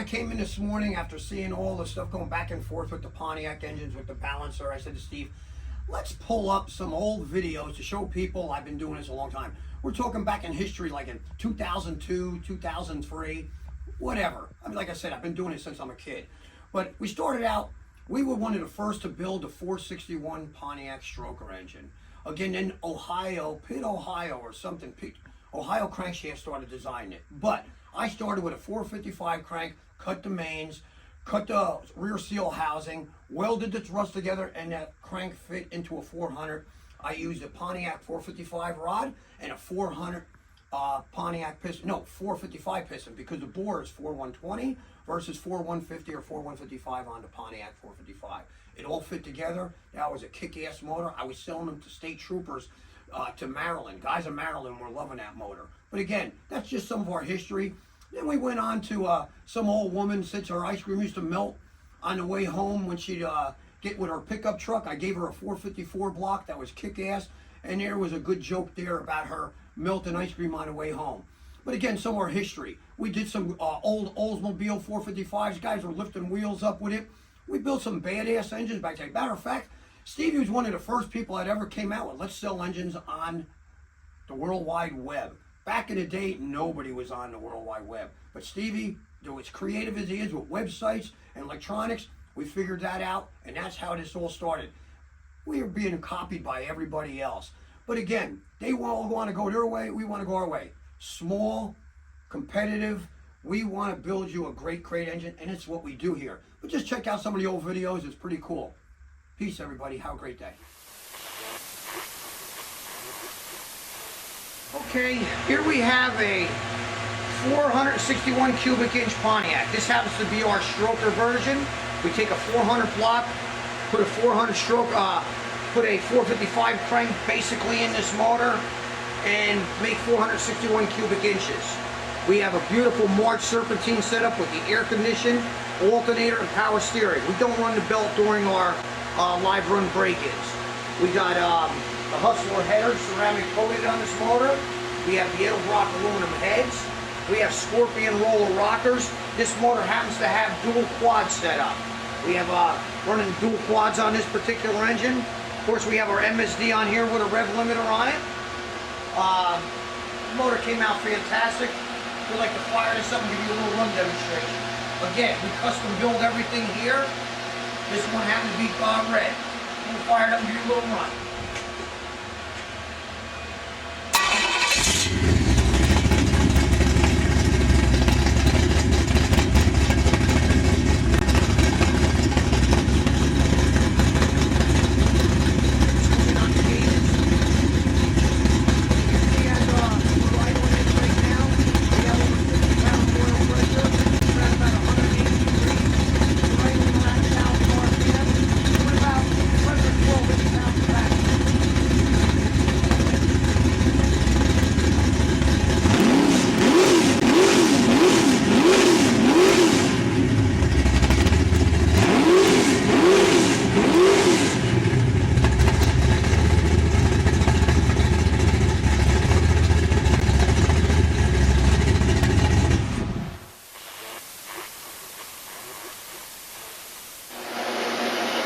I came in this morning after seeing all the stuff going back and forth with the Pontiac engines, with the balancer. I said to Steve, let's pull up some old videos to show people. I've been doing this a long time. We're talking back in history, like in 2002, 2003, whatever. I mean, like I said, I've been doing it since I'm a kid. But we started out, we were one of the first to build a 461 Pontiac stroker engine. Again, in Ohio, Pitt, Ohio or something, Ohio Crankshaft started designing it. But I started with a 455 crank, cut the mains, cut the rear seal housing, welded the thrust together, and that crank fit into a 400. I used a Pontiac 455 rod and a 400 Pontiac piston, no, 455 piston, because the bore is 4120 versus 4150 or 4155 on the Pontiac 455. It all fit together. That was a kick-ass motor. I was selling them to state troopers to Maryland. Guys in Maryland were loving that motor. But again, that's just some of our history. Then we went on to some old woman, since her ice cream used to melt on the way home when she'd get with her pickup truck. I gave her a 454 block that was kick-ass, and there was a good joke there about her melting ice cream on the way home. But again, some of our history. We did some old Oldsmobile 455s. Guys were lifting wheels up with it. We built some badass engines back then. Matter of fact, Stevie was one of the first people that ever came out with let's sell engines on the World Wide Web. Back in the day, nobody was on the World Wide Web. But Stevie, though as creative as he is with websites and electronics, we figured that out, and that's how this all started. We are being copied by everybody else. But again, they all want to go their way, we want to go our way. Small, competitive, we want to build you a great engine, and it's what we do here. But just check out some of the old videos, it's pretty cool. Peace, everybody. Have a great day. Okay, here we have a 461 cubic inch Pontiac. This happens to be our stroker version. We take a 400 block, put a 400 stroke, put a 455 crank basically in this motor, and make 461 cubic inches. We have a beautiful March serpentine setup with the air condition, alternator, and power steering. We don't run the belt during our live run break-ins. We got the Hustler header, ceramic coated on this motor. We have the Edelbrock aluminum heads. We have Scorpion roller rockers. This motor happens to have dual quads set up. We have running dual quads on this particular engine. Of course, we have our MSD on here with a rev limiter on it. The motor came out fantastic. We'd like to fire this up and give you a little run demonstration. Again, we custom build everything here. This one happened to be red. We'll fire it up and give you a little run.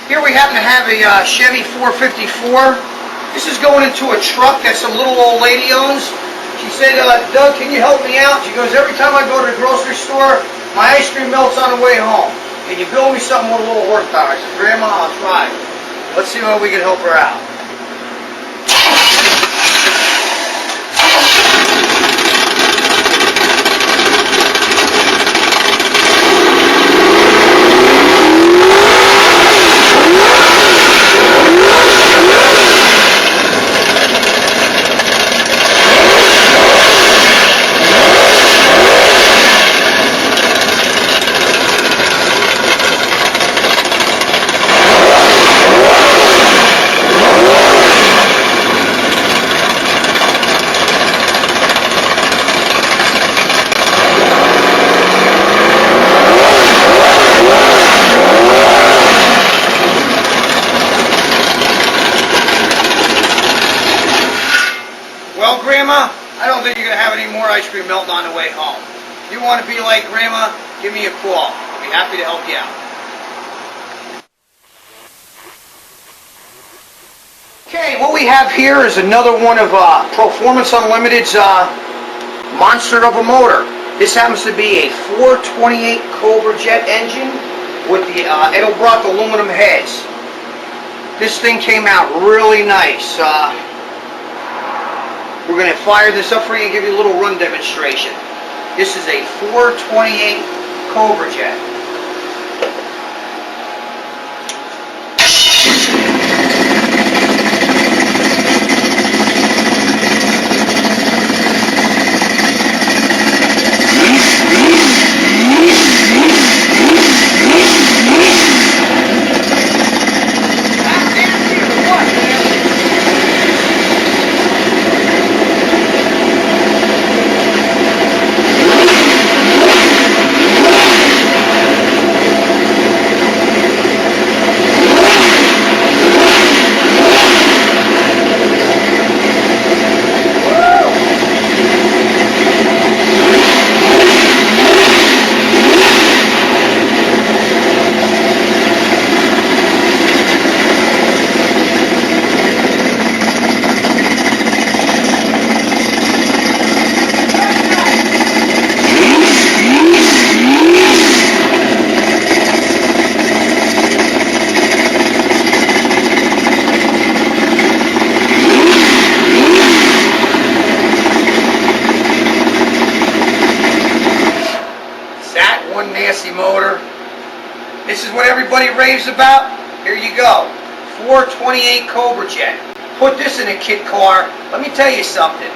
Here we happen to have a Chevy 454. This is going into a truck that some little old lady owns. She said, Doug, can you help me out? She goes, every time I go to the grocery store, my ice cream melts on the way home. Can you build me something with a little horsepower? I said, Grandma, I'll try. Let's see how we can help her out. Well, Grandma, I don't think you're going to have any more ice cream melting on the way home. You want to be like Grandma, give me a call. I'll be happy to help you out. Okay, what we have here is another one of Proformance Unlimited's monster of a motor. This happens to be a 428 Cobra Jet engine with the Edelbrock aluminum heads. This thing came out really nice. We're going to fire this up for you and give you a little run demonstration. This is a 428 Cobra Jet. Nasty motor. This is what everybody raves about. Here you go. 428 Cobra Jet. Put this in a kit car. Let me tell you something.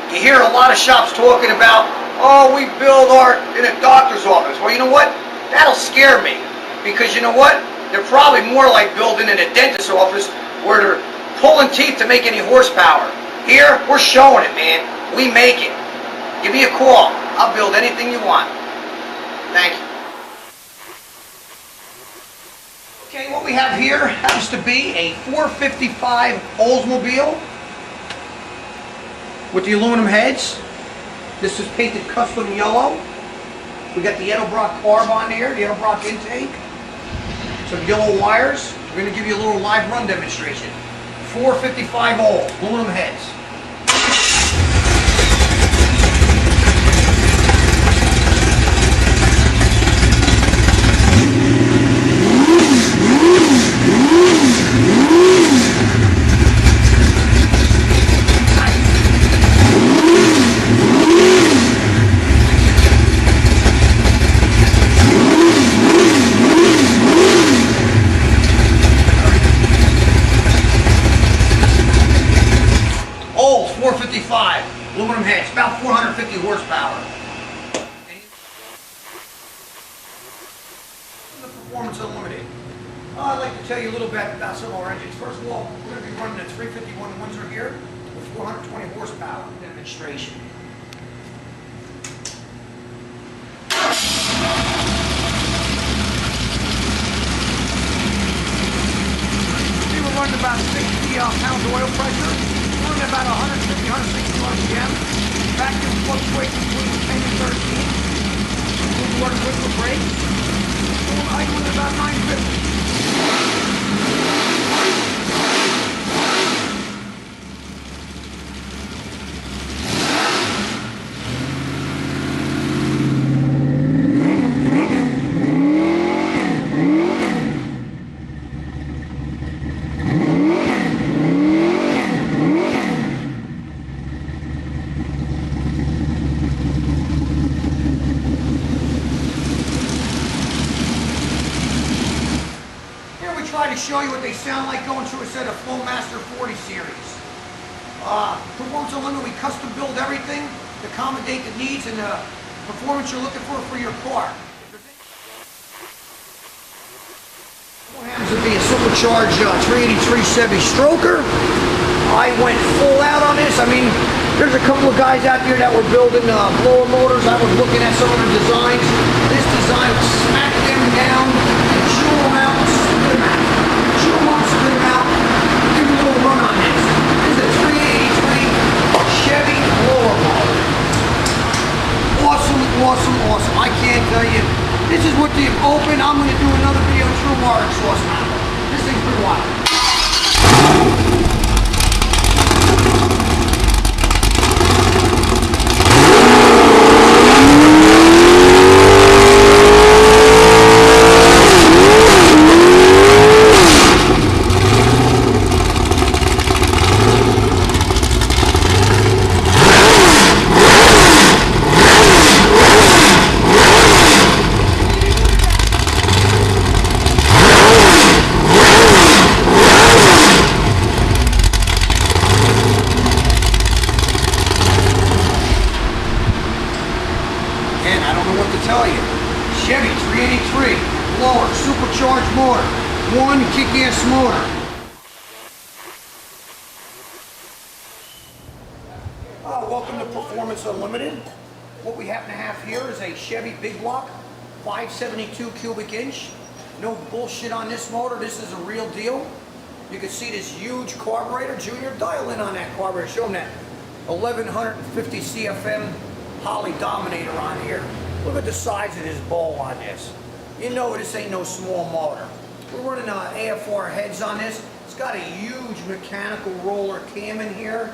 You hear a lot of shops talking about, oh, we build art in a doctor's office. Well, you know what? That'll scare me. Because you know what? They're probably more like building in a dentist's office where they're pulling teeth to make any horsepower. Here, we're showing it, man. We make it. Give me a call. I'll build anything you want. Thank you. Okay, what we have here happens to be a 455 Oldsmobile with the aluminum heads. This is painted custom yellow. We got the Edelbrock carb on here, the Edelbrock intake. Some yellow wires. We're going to give you a little live run demonstration. 455 Old, aluminum heads. Aluminum heads, about 450 horsepower. The Proformance Unlimited. I'd like to tell you a little bit about some of our engines. First of all, we're going to be running a 351 Windsor here with 420 horsepower demonstration. We were running about 60 pounds of oil pressure. Running about 150, 160 RPM. Vacuum fluctuates between 10 and 13. We'll work with the brakes. We'll idle at about 950. Try to show you what they sound like going through a set of Flowmaster 40 series. Proformance Unlimited, we custom build everything to accommodate the needs and the performance you're looking for your car. What happens to be a supercharged 383 Chevy Stroker. I went full out on this. I mean, there's a couple of guys out there that were building blower motors. I was looking at some of the designs. This design will smack them down and chew them out and spit them out. Chew them out, spit them out. Give them a little run on this. This is a 383 Chevy blower motor. Awesome, awesome, awesome. I can't tell you supercharged motor. One kick-ass motor. Welcome to Performance Unlimited. What we happen to have here is a Chevy big block, 572 cubic inch. No bullshit on this motor. This is a real deal. You can see this huge carburetor. Junior, dial in on that carburetor. Show them that 1150 CFM Holley Dominator on here. Look at the size of this bowl on this. You know this ain't no small motor. We're running AFR heads on this. It's got a huge mechanical roller cam in here.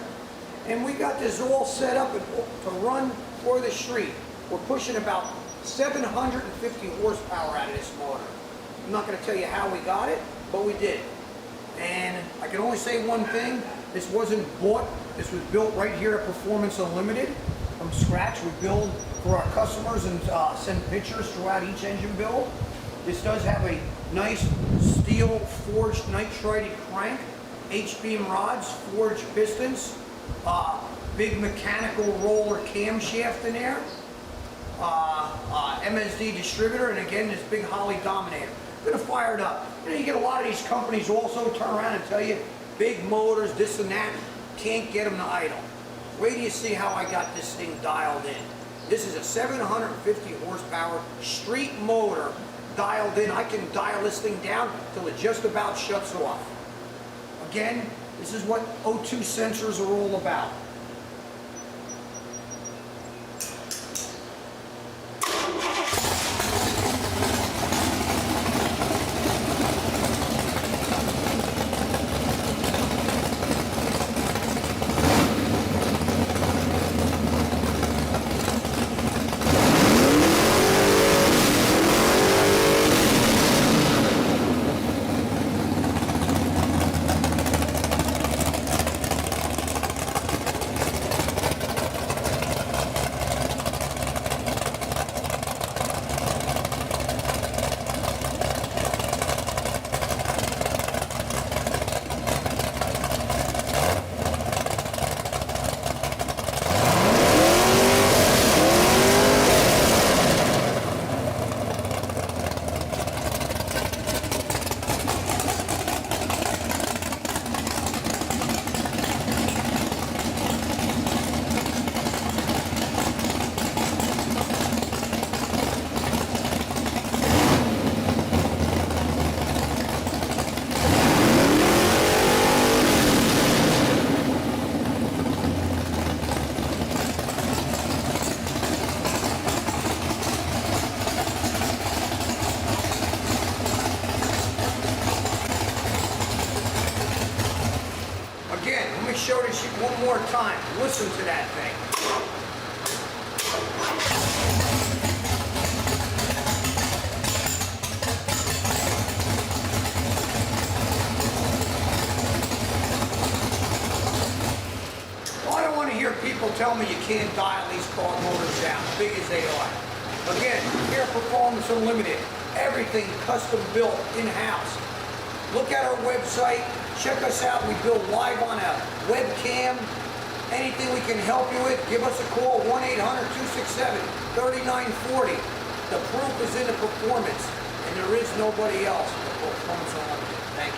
And we got this all set up to run for the street. We're pushing about 750 horsepower out of this motor. I'm not going to tell you how we got it, but we did. And I can only say one thing. This wasn't bought. This was built right here at Performance Unlimited from scratch. We build for our customers and send pictures throughout each engine build. This does have a nice steel forged nitride crank, H-beam rods, forged pistons, big mechanical roller camshaft in there, MSD distributor, and again this big Holley Dominator. I'm gonna fire it up. You know, you get a lot of these companies also turn around and tell you big motors, this and that, can't get them to idle. Wait till you see how I got this thing dialed in. This is a 750 horsepower street motor dialed in. I can dial this thing down till it just about shuts off. Again, this is what O2 sensors are all about. Again, let me show this one more time. Listen to that thing. Well, I don't want to hear people tell me you can't dial these car motors down, big as they are. Again, here at Performance Unlimited, everything custom built in-house. Look at our website. Check us out. We build live on a webcam. Anything we can help you with, give us a call, 1-800-267-3940. The proof is in the performance, and there is nobody else. Performance Unlimited. Thank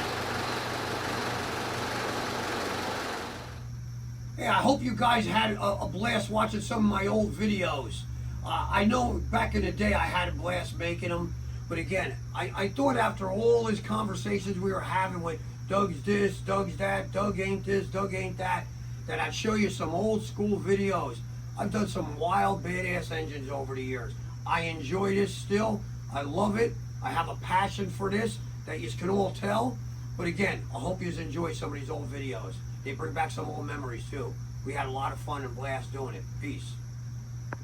you. Yeah, I hope you guys had a blast watching some of my old videos. I know back in the day I had a blast making them, but again, I thought after all these conversations we were having with Doug's this, Doug's that, Doug ain't this, Doug ain't that I'd show you some old school videos. I've done some wild badass engines over the years. I enjoy this still. I love it. I have a passion for this that you can all tell. But again, I hope you enjoy some of these old videos. They bring back some old memories too. We had a lot of fun and blast doing it. Peace.